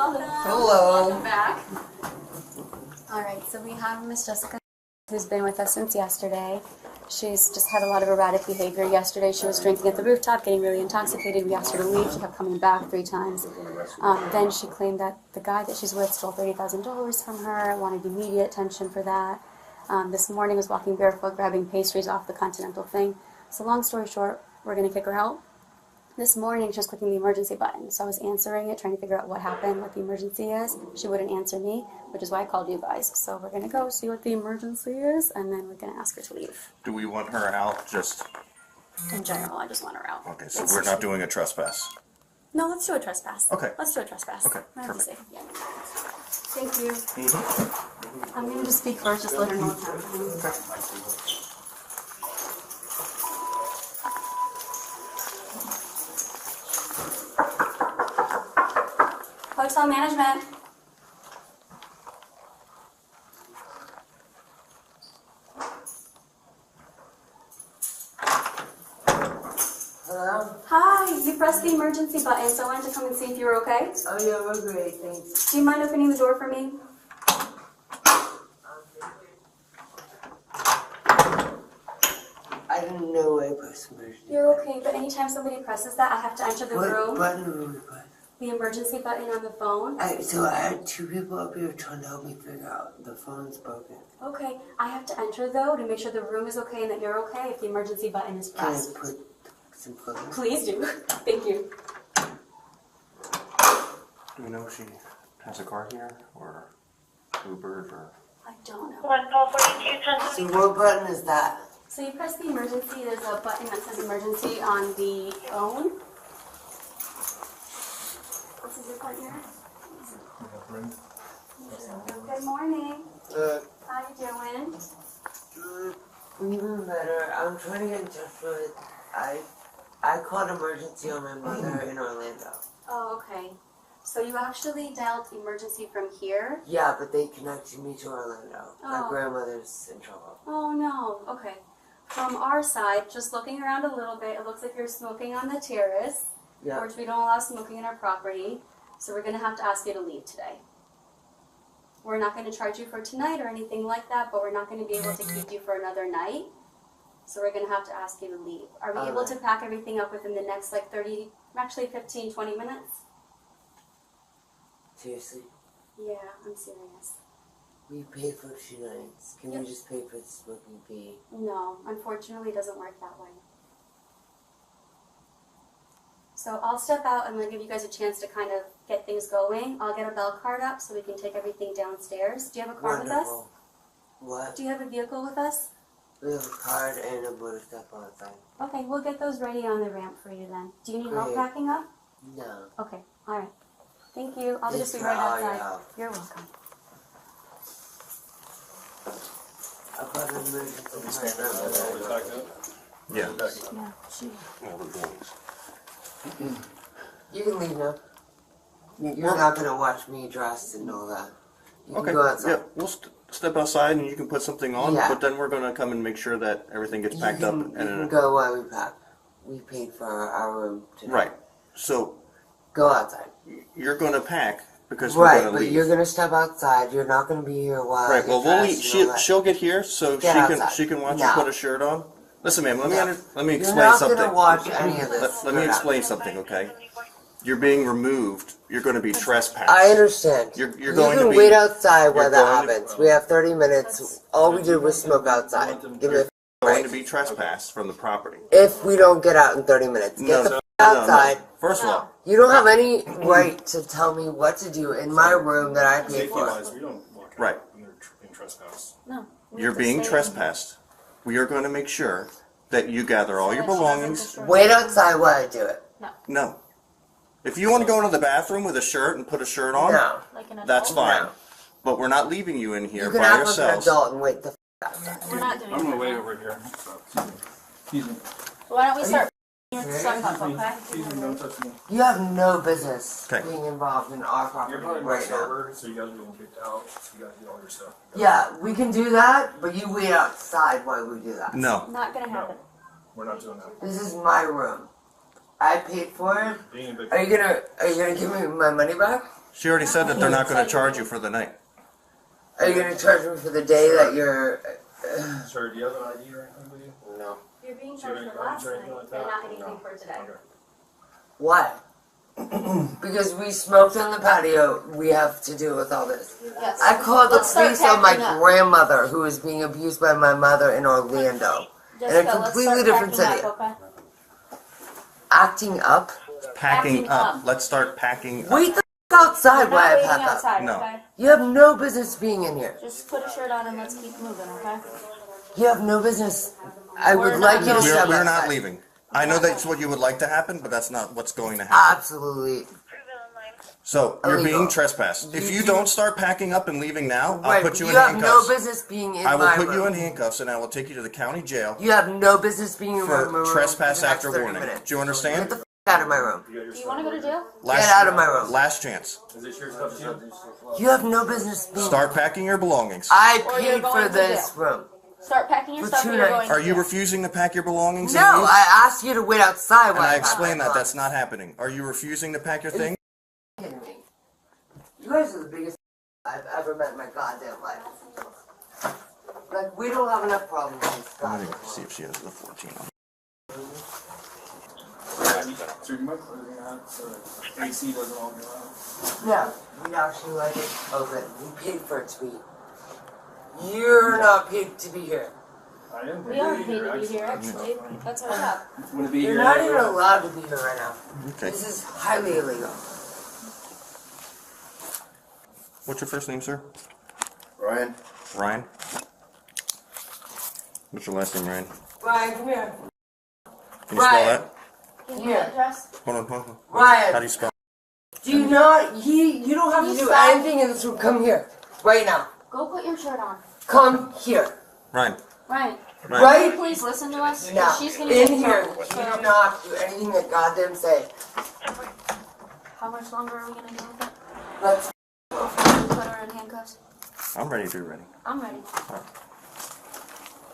Welcome. Hello. Welcome back. All right, so we have Miss Jessica, who's been with us since yesterday. She's just had a lot of erratic behavior. Yesterday she was drinking at the rooftop, getting really intoxicated. We asked her to leave. She kept coming back 3 times. Then she claimed that the guy that she's with stole $30,000 from her, wanted immediate attention for that. This morning was walking barefoot, grabbing pastries off the Continental thing. So long story short, we're going to kick her out. This morning she was clicking the emergency button. So I was answering it, trying to figure out what happened, what the emergency is. She wouldn't answer me, which is why I called you guys. So we're going to go see what the emergency is, and then we're going to ask her to leave. Do we want her out just... In general, I just want her out. Okay, so we're not doing a trespass. No, let's do a trespass. Okay. Let's do a trespass. Okay, That'd be perfect. safe. Yeah. Thank you. I'm going to just speak first, just let her know what's happening. Hotel management. Hello? Hi, you pressed the emergency button, so I wanted to come and see if you were okay. Oh yeah, we're great, thanks. Do you mind opening the door for me? I didn't know I pressed emergency. You're okay, but anytime somebody presses that, I have to enter the What room. button were we pressing? The emergency button on the phone. So I had 2 people up here trying to help me figure out the phone's broken. Okay, I have to enter though to make sure the room is okay and that you're okay if the emergency button is Can I pressed. put some clothes? Please do. Thank you. Do we know if she has a car here, or Ubered, or... I don't know. 142 So what button is that? So you press the emergency, there's a button that says emergency on the phone. This is your partner. Good morning. How you doing? Even better. I'm trying to get in touch with... I called emergency on my mother in Orlando. Oh, okay. So you actually dialed emergency from here? Yeah, but they connected me to Orlando. My Oh. grandmother's in trouble. Oh no, okay. From our side, just looking around a little bit, it looks like you're smoking on the terrace, Yeah. which we don't allow smoking in our property, so we're going to have to ask you to leave today. We're not going to charge you for tonight or anything like that, but we're not going to be able to keep you for another night, so we're going to have to ask you to leave. Are we able to pack everything up within the next like 15, 20 minutes? Seriously? Yeah, I'm serious. We paid for 2 nights. Can we just pay for the smoking fee? No, unfortunately it doesn't work that way. So I'll step out and I'll give you guys a chance to kind of get things going. I'll get a bell card up so we can take everything downstairs. Do you have a car with us? Wonderful. What? Do you have a vehicle with us? We have a card and a motorcycle outside. Okay, we'll get those ready on the ramp for you then. Do you need help Great. packing up? No. Okay, alright. Thank you. I'll just be Thanks right for all your outside. help. You're welcome. I got an emergency for my grandmother. Yeah. Yeah, she... You can leave now. You're not gonna watch me dressed and all that. You can Okay, go outside. yeah, we'll step outside and you can put something on, Yeah. but then we're going to come and make sure that everything gets packed up. You can go while we pack. We paid for our room tonight. Right, so Go outside. you're going to pack because we're Right, going to but leave. you're gonna step outside. You're not gonna be here while Right, well, you're we'll dressed leave. and all that. She'll get here so Get she can watch No. you put a shirt on. Listen, ma'am, let me You're explain not something. gonna watch any of this. Let me explain something, okay? You're being removed. You're going to be trespassed. I understand. You're you going can to be. wait outside while you're that going to- happens. We have 30 minutes. All we did was smoke outside. Give me a Going to break. be trespassed from the property. If we don't get out in 30 minutes, get the outside. First of all, You don't have any right to tell me what to do in my room that I paid for. Safety-wise, we don't walk out Right. when they're being trespassed. No. we you're have to being stay. trespassed. We are going to make sure that you gather all your So that she doesn't belongings. destroy Wait it. outside while I do it. No. If you want to go into the bathroom with a shirt and put a shirt on, No. Like an adult? that's fine. No. But we're not leaving you in here You can by act like an yourselves. adult and wait the outside. We're not doing I'm gonna that. wait over here. Why don't we start with serious? stuff up, okay? Don't touch me. You have no business Okay. being involved in our You're property probably right right now. sober, so you guys are gonna get out. So you guys get all your stuff. Yeah, we can do that, but you wait outside while we do that. No. Not gonna happen. We're not doing that. This is my room. I paid for it. Being a big Are you gonna give me my money back? She already said that they're not going to charge you for the night. Are you gonna charge me for the day that you're? Sir, do you have an ID or anything with you? No. You're being So charged you for don't last do anything night, like but that? not anything No. for today. Okay. Why? Because we smoked on the patio. We have to deal with all this. Yes. I called the Let's start police on my packing up. grandmother who was being abused by my mother in Orlando. Jessica, in a let's completely start different packing city. up, okay? Acting up? Packing Packing up. up. Let's start packing up. Wait the outside We're while not I waiting pack up. outside, No. okay? You have no business being in here. Just put a shirt on and let's keep moving, okay? You have no business. I We're would not like you to going. step We're not outside. leaving. I know that's what you would like to happen, but that's not what's going to happen. Absolutely. So, you're Illegal. being trespassed. If you don't start packing up and leaving now, I'll Right, put you in you have handcuffs. no business being in I will my put room. you in handcuffs and I will take you to the county jail You have no business being in my for room trespass for the next after 30 warning. minutes. Do you Get understand? the f out of my room. Do you want to go to jail? Get out of my room. Last chance. Is this your stuff too? You have no business being. Start packing your belongings. I Or you're paid going for to this jail. room. Start packing your For stuff 2 or you're nights. going Are to you jail. refusing to pack your belongings? No, and leave? I asked you to wait outside And while I I pack explained my that that's belongings. not happening. Are you refusing to pack your Are you thing? kidding me? You guys are the biggest I've ever met in my goddamn life. Like, we don't have enough problems in this I'm goddamn gonna see world. if she has the 14 on. So you might close it out so that AC doesn't all go out. No, we actually like it open. We paid for it to be. You're not paid to be here. I am. We are paid to be here, actually. That's our job. Want to be You're here? not even allowed to be here right now. Okay. This is highly illegal. What's your first name, sir? Ryan. Ryan? What's your last name, Ryan? Ryan, come here. Can you spell Ryan. that? Can you Yeah. address? Hold on, hold on. Ryan. How do you spell? Do you not? You don't have to He's do fine. anything in this room. Come here, right now. Go put your shirt on. Come here, Ryan. Ryan, Ryan. right can you please listen to us? 'Cause now. she's going to In get in here, trouble. you So, do not do anything that goddamn say. how much longer are we going to do with it? Let's. Put her in handcuffs? I'm ready if you're ready. I'm ready.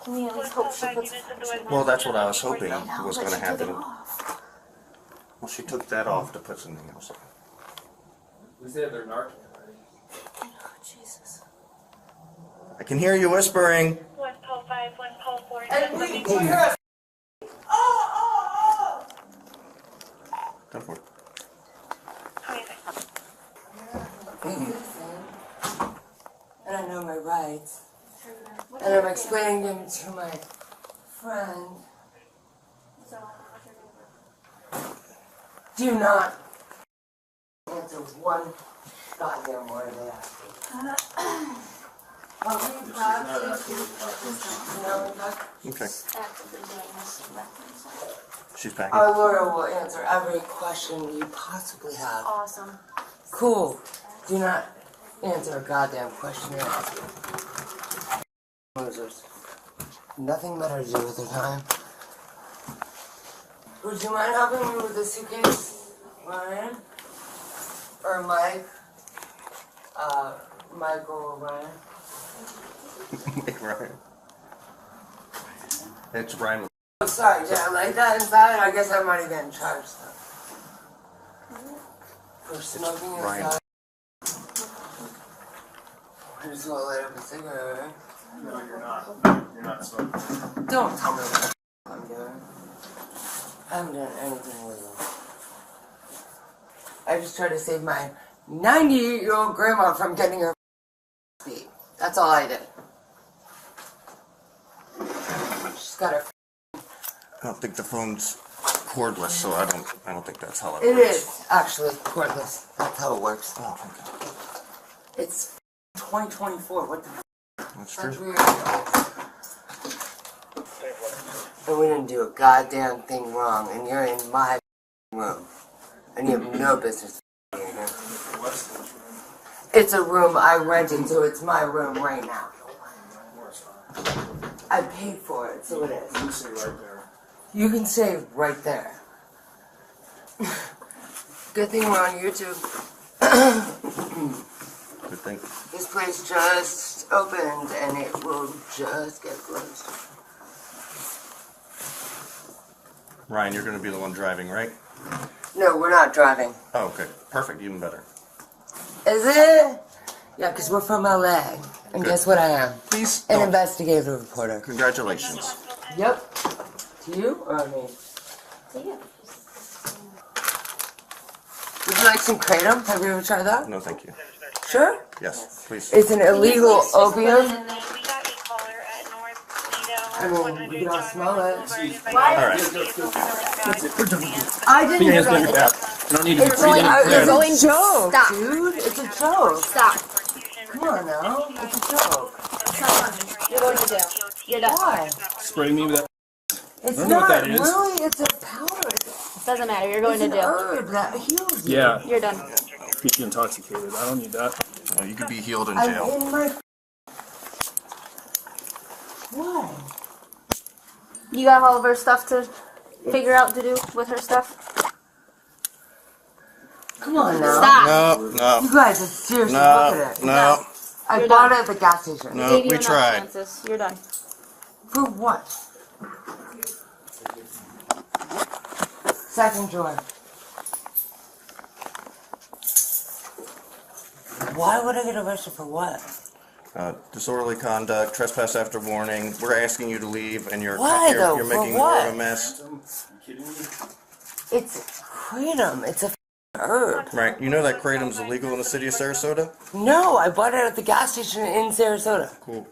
Can we at least hope she puts her shirt on? Well, that's what I was hoping I know, was but going to she took it happen. off. Well, she took that off to put something else on. We said they're Narcan, right? Oh, Jesus. I can hear you whispering. 1 call 5, 1 call 4. And we hear us. Oh! Go for it. And I know my rights. And I'm explaining them to my friend. Do not answer one goddamn word they ask you. I'll be proud to know that Okay. Actively doing this reference. She's packing. our lawyer will answer every question you possibly have. Awesome. Cool. Do not answer a goddamn question they ask you. Losers. Nothing better to do with their time. Would you mind helping me with the suitcase, Ryan? Or Mike? Michael or Ryan? Ryan. It's Ryan. I'm sorry, did I like that inside? I guess I might have gotten charged though. For smoking Ryan. inside. I just want to light up a cigarette, right? No, you're not. You're not smoking. Don't tell me what I'm doing. I haven't done anything illegal. I just tried to save my 98-year-old grandma from getting her beat. That's all I did. She's got her. I don't think the phone's cordless, so I don't think that's how it It works. is actually cordless. That's how it works. Oh, thank God. It's 2024. What the That's true. century are we? And we didn't do a goddamn thing wrong, and you're in my room, and you have no business being here. It's a room I rented, so it's my room right now. I paid for it, so it is. You say right there. You can say right there. Good thing we're on YouTube. Good thing. This place just opened, and it will just get closed. Ryan, you're going to be the one driving, right? No, we're not driving. Oh, okay. Perfect. Even better. Is it? Yeah, because we're from LA. And guess what I am? Please An don't. investigative reporter. Congratulations. Yep. To you or me? To you. Would you like some kratom? Have you ever tried that? No, thank you. Sure. Yes, please. It's an illegal opium. We got a caller at North I mean, we can all smell it. All right. I didn't Put your hands know behind your that. back. You don't need to It's breathe going, in. it's a joke, Stop. dude. It's a joke. Stop. Come on now. It's a joke. You're going to jail. You're done. Why? Spray me with that. It's don't know what not that is. really. It's a powder. Doesn't matter. You're going It's to an jail. herb that heals you. Yeah. You're done. Get you intoxicated. I don't need that. You could be healed in I'm jail. in my. Why? You got all of her stuff to figure out to do with her stuff? Come on now. Stop. No, You guys, seriously, look at it. no. I You're bought done. it at the gas station. No. Gave you we enough tried. chances. You're done. For what? Second drawer. Why would I get arrested for what? Disorderly conduct, trespass after warning. We're asking you to leave, and you're Why, though? you're For making more of what? a mess. It's kratom. It's a herb. Right? You know that kratom's illegal in the city of Sarasota? No, I bought it at the gas station in Sarasota. Cool.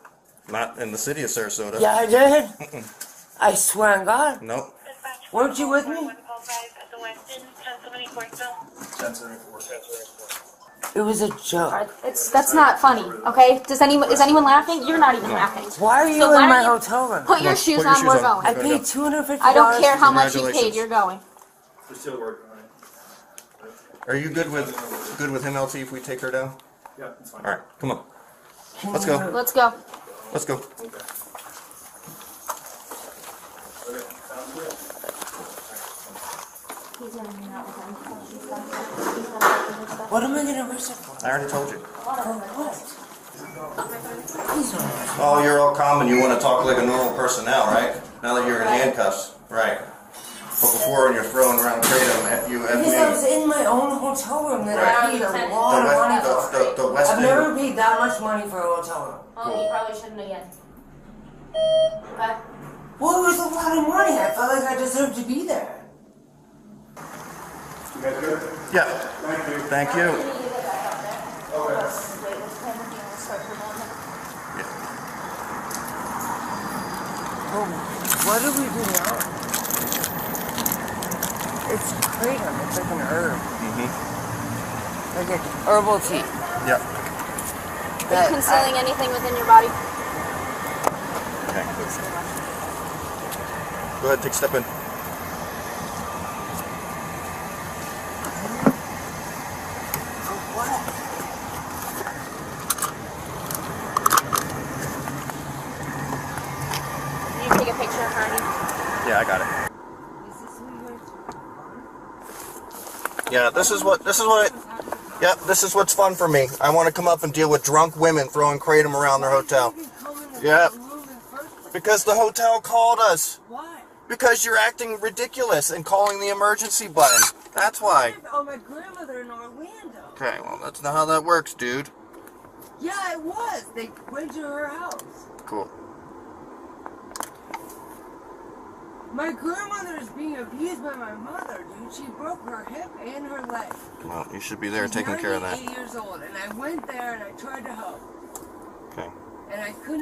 Not in the city of Sarasota. Yeah, I did. I swear on God. Nope. Weren't you with me? At the Westin, 1074. It was a joke. That's not funny, okay? Is anyone laughing? You're not even laughing. Why are you So why in my don't hotel room? Put your shoes on, we're going. I paid $250. I don't care how much you paid, Congratulations. you're going. We're still working on it. Are you good with him, LT, if we take her down? Yeah, it's fine. All right, come on. Let's go. Let's go. Let's go. Okay, sounds good. What am I getting arrested for? I already told you. For what? Please don't arrest me. Oh, you're all calm and you want to talk like a normal person now, right? Now that you're in handcuffs, right? But before when you're throwing around kratom, F you, F Because I was me. in my own hotel room that Right. I paid a lot of money for. The West I've End. never paid that much money for a hotel room. Oh, you probably shouldn't again. Okay? Well, it was a lot of money. I felt like I deserved to be there. You guys good? Yeah. Thank you. Thank you. Oh, what do we do now? It's kratom. It's like an herb. Like an herbal tea. Yep. That Concealing anything within your body? Okay. Go ahead, take a step in. For what? You take a picture of her. Yeah, I got it. Is this who you're... Yeah, this is what, yep, this is what's fun for me. I want to come up and deal with drunk women throwing kratom around their hotel. Yep. Because the hotel called us. Why? Because you're acting ridiculous and calling the emergency button. That's why. Oh, my grandmother in Orlando. Okay, well, that's not how that works, dude. Yeah, it was. They went to her house. Cool. My grandmother is being abused by my mother, dude. She broke her hip and her leg. Well, you should be there taking care of that. She's 98 years old, and I went there and I tried to help, Okay. and I couldn't.